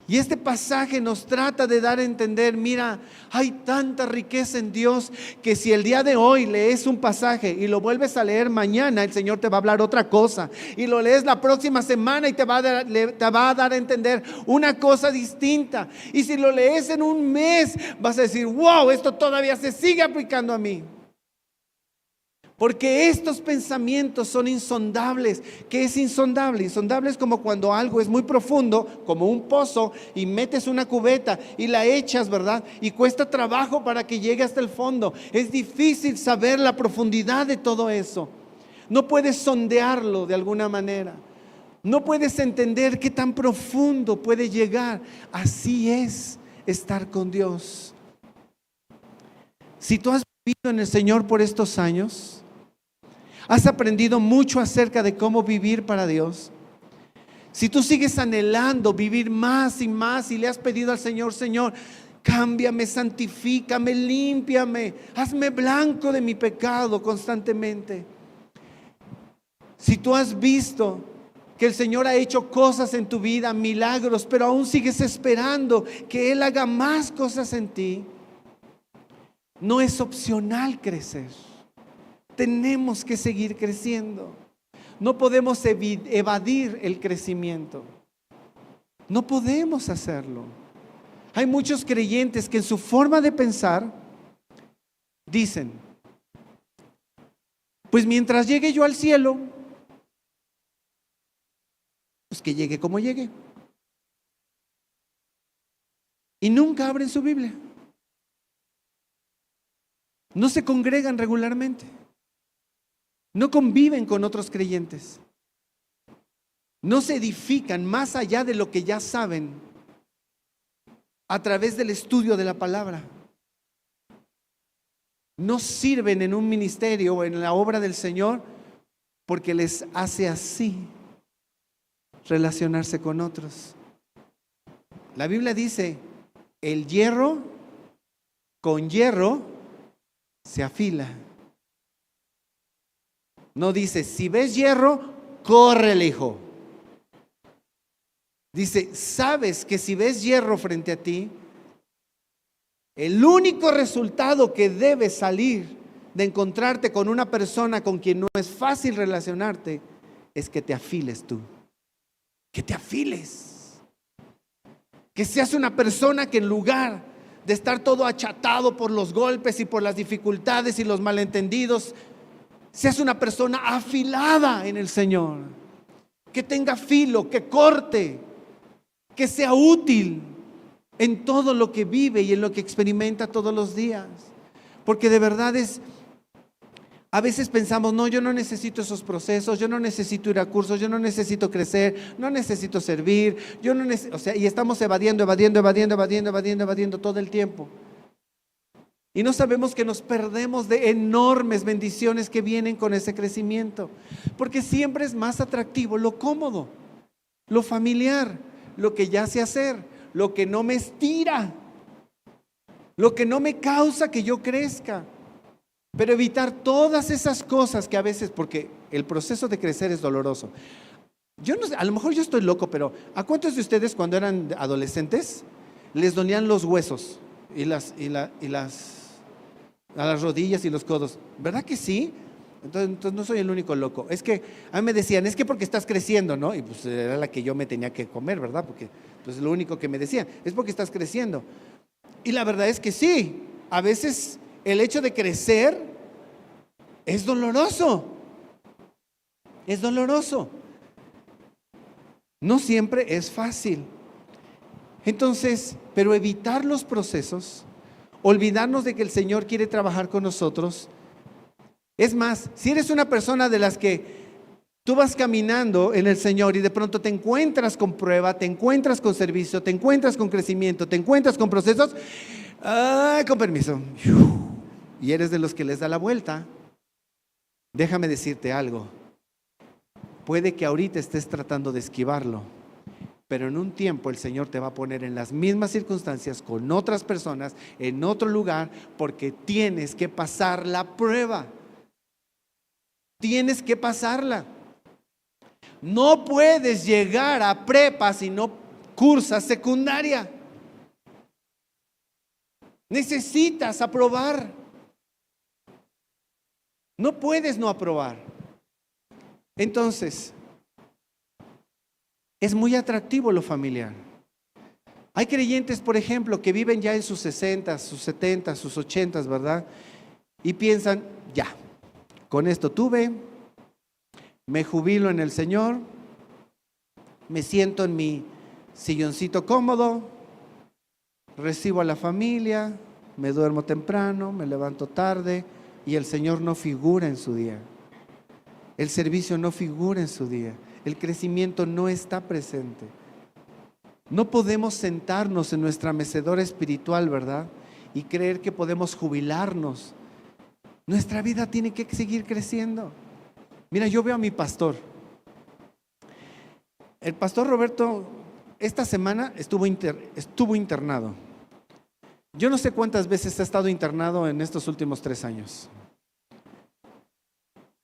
[SPEAKER 1] Y este pasaje nos trata de dar a entender, mira, hay tanta riqueza en Dios que si el día de hoy lees un pasaje y lo vuelves a leer mañana, el Señor te va a hablar otra cosa. Y lo lees la próxima semana y te va a dar a entender una cosa distinta. Y si lo lees en un mes, vas a decir, wow, esto todavía se sigue aplicando a mí. Porque estos pensamientos son insondables. ¿Qué es insondable? Insondable es como cuando algo es muy profundo, como un pozo, y metes una cubeta y la echas, ¿verdad? Y cuesta trabajo para que llegue hasta el fondo. Es difícil saber la profundidad de todo eso. No puedes sondearlo de alguna manera. No puedes entender qué tan profundo puede llegar. Así es estar con Dios. Si tú has vivido en el Señor por estos años, has aprendido mucho acerca de cómo vivir para Dios. Si tú sigues anhelando vivir más y más y le has pedido al Señor, Señor, cámbiame, santifícame, límpiame, hazme blanco de mi pecado constantemente. Si tú has visto que el Señor ha hecho cosas en tu vida, milagros, pero aún sigues esperando que Él haga más cosas en ti, no es opcional crecer. Tenemos que seguir creciendo. No podemos evadir el crecimiento. No podemos hacerlo. Hay muchos creyentes que en su forma de pensar dicen, pues mientras llegue yo al cielo, pues que llegue como llegue. Y nunca abren su Biblia. No se congregan regularmente. No conviven con otros creyentes. No se edifican más allá de lo que ya saben a través del estudio de la palabra. No sirven en un ministerio o en la obra del Señor porque les hace así relacionarse con otros. La Biblia dice, el hierro con hierro se afila. No dice, si ves hierro, córrele, hijo. Dice, sabes que si ves hierro frente a ti, el único resultado que debe salir de encontrarte con una persona con quien no es fácil relacionarte es que te afiles tú. Que te afiles. Que seas una persona que en lugar de estar todo achatado por los golpes y por las dificultades y los malentendidos, seas una persona afilada en el Señor, que tenga filo, que corte, que sea útil en todo lo que vive y en lo que experimenta todos los días. Porque de verdad es A veces pensamos, no, yo no necesito esos procesos, yo no necesito ir a cursos, yo no necesito crecer, no necesito servir, yo no necesito, o sea, y estamos evadiendo todo el tiempo. Y no sabemos que nos perdemos de enormes bendiciones que vienen con ese crecimiento, porque siempre es más atractivo lo cómodo, lo familiar, lo que ya sé hacer, lo que no me estira, lo que no me causa que yo crezca. Pero evitar todas esas cosas que a veces, porque el proceso de crecer es doloroso. Yo no sé, a lo mejor yo estoy loco, pero ¿a cuántos de ustedes cuando eran adolescentes les dolían los huesos y a las rodillas y los codos? ¿Verdad que sí? Entonces no soy el único loco. Es que a mí me decían, es que porque estás creciendo, ¿no? Y pues era la que yo me tenía que comer, ¿verdad? Porque pues lo único que me decían, es porque estás creciendo. Y la verdad es que sí, a veces el hecho de crecer es doloroso. Es doloroso. No siempre es fácil. Entonces, pero evitar los procesos, olvidarnos de que el Señor quiere trabajar con nosotros. Es más, si eres una persona de las que tú vas caminando en el Señor y de pronto te encuentras con prueba, te encuentras con servicio, te encuentras con crecimiento, te encuentras con procesos, con permiso, y eres de los que les da la vuelta, déjame decirte algo. Puede que ahorita estés tratando de esquivarlo, pero en un tiempo el Señor te va a poner en las mismas circunstancias con otras personas, en otro lugar, porque tienes que pasar la prueba. Tienes que pasarla. No puedes llegar a prepa si no cursas secundaria. Necesitas aprobar. No puedes no aprobar. Entonces, es muy atractivo lo familiar. Hay creyentes, por ejemplo, que viven ya en sus 60, sus 70, sus 80, ¿verdad? Y piensan, ya, con esto tuve, me jubilo en el Señor, me siento en mi silloncito cómodo, recibo a la familia, me duermo temprano, me levanto tarde y el Señor no figura en su día. El servicio no figura en su día. El crecimiento no está presente. No podemos sentarnos en nuestra mecedora espiritual, ¿verdad? Y creer que podemos jubilarnos. Nuestra vida tiene que seguir creciendo. Mira, yo veo a mi pastor. El pastor Roberto esta semana estuvo internado. Yo no sé cuántas veces ha estado internado en estos últimos 3 años.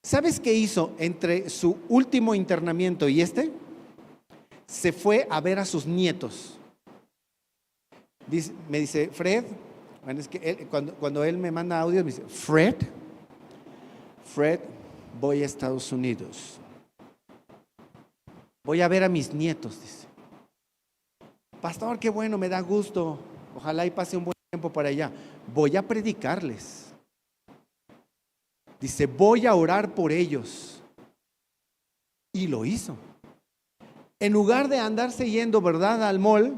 [SPEAKER 1] ¿Sabes qué hizo entre su último internamiento y este? Se fue a ver a sus nietos. Me dice, Fred, bueno, es que cuando él me manda audio, me dice, Fred, voy a Estados Unidos. Voy a ver a mis nietos, dice. Pastor, qué bueno, me da gusto. Ojalá y pase un buen tiempo para allá. Voy a predicarles. Dice, voy a orar por ellos. Y lo hizo. En lugar de andarse yendo, ¿verdad?, al mall,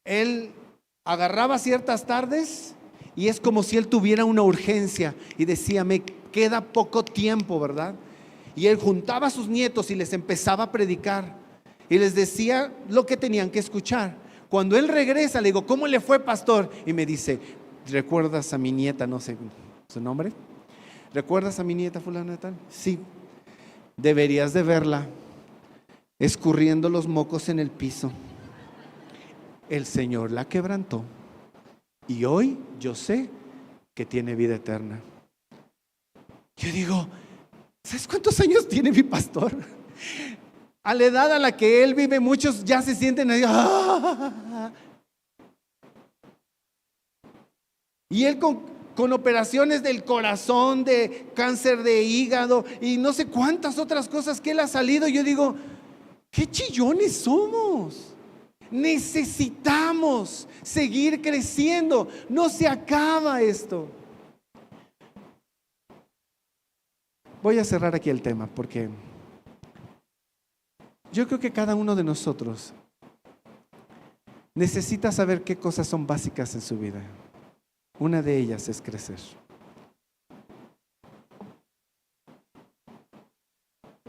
[SPEAKER 1] él agarraba ciertas tardes y es como si él tuviera una urgencia y decía, me queda poco tiempo, ¿verdad? Y él juntaba a sus nietos y les empezaba a predicar y les decía lo que tenían que escuchar. Cuando él regresa, le digo, ¿cómo le fue, pastor? Y me dice, ¿recuerdas a mi nieta? No sé su nombre. ¿Recuerdas a mi nieta fulana de tal? Sí, deberías de verla escurriendo los mocos en el piso. El Señor la quebrantó y hoy yo sé que tiene vida eterna. Yo digo, ¿sabes cuántos años tiene mi pastor? A la edad a la que él vive, muchos ya se sienten ahí. Y él con operaciones del corazón, de cáncer de hígado y no sé cuántas otras cosas que él ha salido. Yo digo, qué chillones somos. Necesitamos seguir creciendo. No se acaba esto. Voy a cerrar aquí el tema porque yo creo que cada uno de nosotros necesita saber qué cosas son básicas en su vida. Una de ellas es crecer.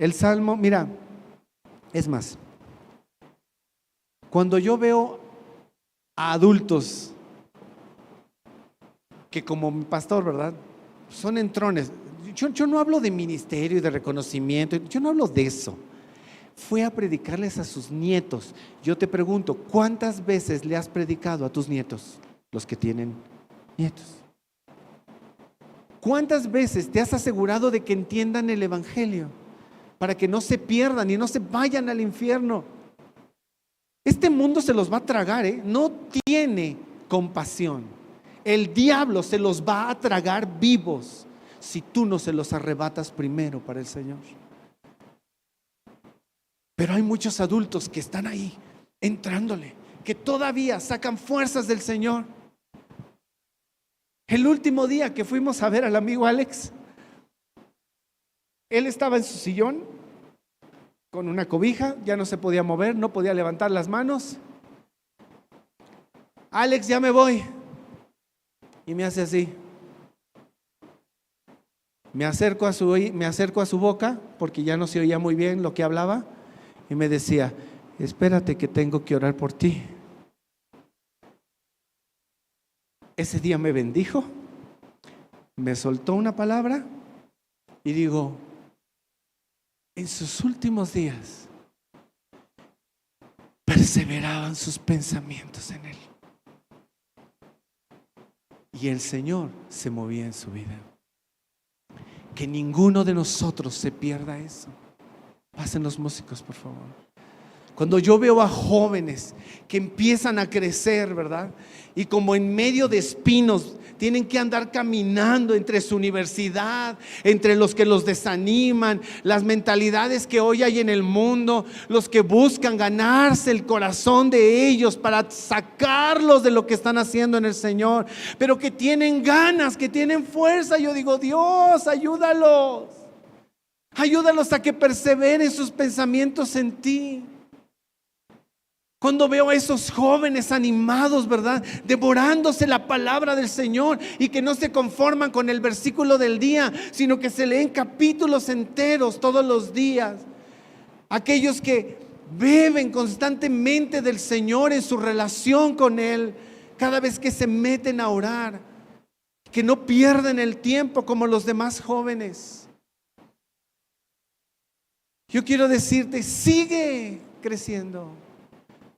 [SPEAKER 1] El Salmo, mira, es más, cuando yo veo a adultos que como mi pastor, ¿verdad? Son entrones. Yo no hablo de ministerio y de reconocimiento, yo no hablo de eso. Fue a predicarles a sus nietos. Yo te pregunto, ¿cuántas veces le has predicado a tus nietos, los que tienen nietos? ¿Cuántas veces te has asegurado de que entiendan el evangelio para que no se pierdan y no se vayan al infierno? Este mundo se los va a tragar, ¿eh? No tiene compasión. El diablo se los va a tragar vivos si tú no se los arrebatas primero para el Señor. Pero hay muchos adultos que están ahí, entrándole, que todavía sacan fuerzas del Señor. El último día que fuimos a ver al amigo Alex, él estaba en su sillón con una cobija, ya no se podía mover, no podía levantar las manos. Alex, ya me voy. Y me hace así. Me acerco a su boca, porque ya no se oía muy bien lo que hablaba, y me decía: espérate que tengo que orar por ti. Ese día me bendijo, me soltó una palabra y digo, en sus últimos días perseveraban sus pensamientos en él. Y el Señor se movía en su vida. Que ninguno de nosotros se pierda eso. Pasen los músicos, por favor. Cuando yo veo a jóvenes que empiezan a crecer, ¿verdad? Y como en medio de espinos tienen que andar caminando entre su universidad, entre los que los desaniman, las mentalidades que hoy hay en el mundo, los que buscan ganarse el corazón de ellos para sacarlos de lo que están haciendo en el Señor, pero que tienen ganas, que tienen fuerza. Yo digo, Dios, ayúdalos. Ayúdalos a que perseveren sus pensamientos en ti. Cuando veo a esos jóvenes animados, ¿verdad? Devorándose la palabra del Señor y que no se conforman con el versículo del día, sino que se leen capítulos enteros todos los días. Aquellos que beben constantemente del Señor en su relación con Él, cada vez que se meten a orar, que no pierden el tiempo como los demás jóvenes. Yo quiero decirte, sigue creciendo.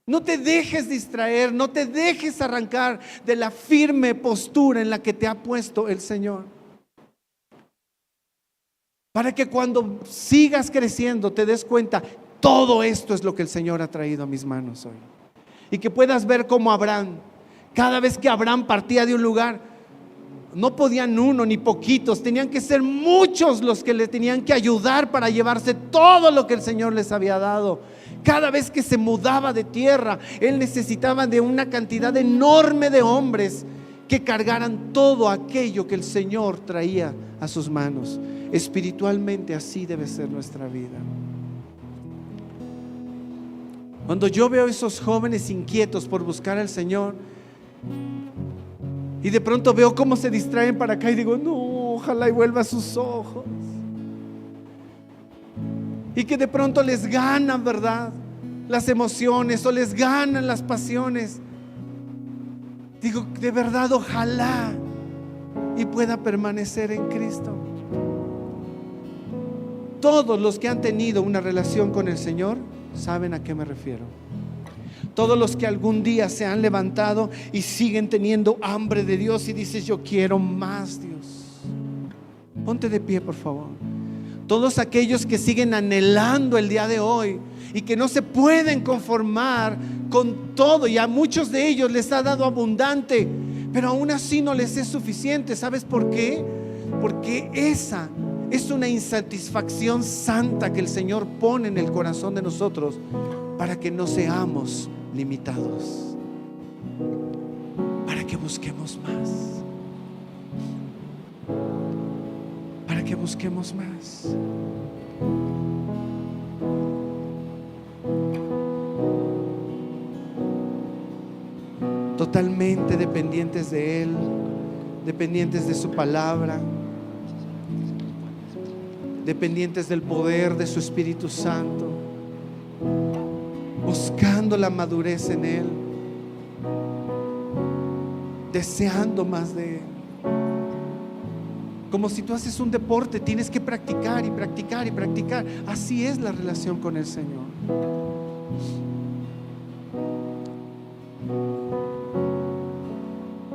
[SPEAKER 1] No te dejes distraer, no te dejes arrancar de la firme postura en la que te ha puesto el Señor. Para que cuando sigas creciendo te des cuenta, todo esto es lo que el Señor ha traído a mis manos hoy. Y que puedas ver como Abraham, cada vez que Abraham partía de un lugar, no podían uno ni poquitos, tenían que ser muchos los que le tenían que ayudar para llevarse todo lo que el Señor les había dado. Cada vez que se mudaba de tierra, él necesitaba de una cantidad enorme de hombres que cargaran todo aquello que el Señor traía a sus manos. Espiritualmente así debe ser nuestra vida. Cuando yo veo esos jóvenes inquietos por buscar al Señor y de pronto veo cómo se distraen para acá y digo, no, ojalá y vuelva a sus ojos. Y que de pronto les ganan, ¿verdad?, las emociones o les ganan las pasiones. Digo, de verdad, ojalá y pueda permanecer en Cristo. Todos los que han tenido una relación con el Señor saben a qué me refiero. Todos los que algún día se han levantado y siguen teniendo hambre de Dios y dices, yo quiero más, Dios. Ponte de pie, por favor. Todos aquellos que siguen anhelando el día de hoy y que no se pueden conformar con todo, y a muchos de ellos les ha dado abundante, pero aún así no les es suficiente. ¿Sabes por qué? Porque esa es una insatisfacción santa que el Señor pone en el corazón de nosotros para que no seamos limitados, para que busquemos más, para que busquemos más. Totalmente dependientes de Él, dependientes de su palabra. dependientes del poder de su Espíritu Santo, buscando la madurez en Él, deseando más de Él. Como si tú haces un deporte, tienes que practicar y practicar y practicar. Así es la relación con el Señor.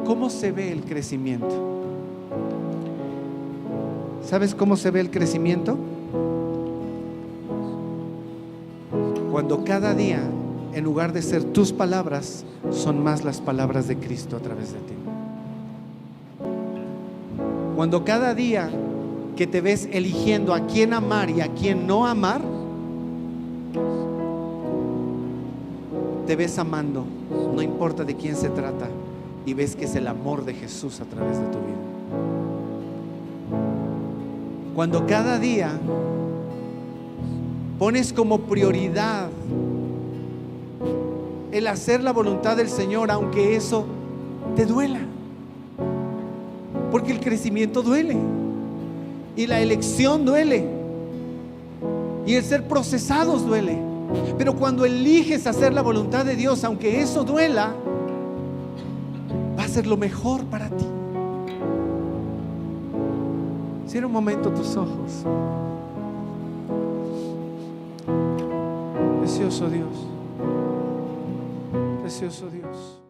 [SPEAKER 1] ¿Cómo se ve el crecimiento? ¿Sabes cómo se ve el crecimiento? Cuando cada día, en lugar de ser tus palabras, son más las palabras de Cristo a través de ti. Cuando cada día que te ves eligiendo a quién amar y a quién no amar, te ves amando, no importa de quién se trata, y ves que es el amor de Jesús a través de tu vida. Cuando cada día pones como prioridad el hacer la voluntad del Señor, aunque eso te duela, porque el crecimiento duele, y la elección duele, y el ser procesados duele. Pero cuando eliges hacer la voluntad de Dios, aunque eso duela, va a ser lo mejor para ti. Cierra un momento tus ojos. Precioso Dios, precioso Dios.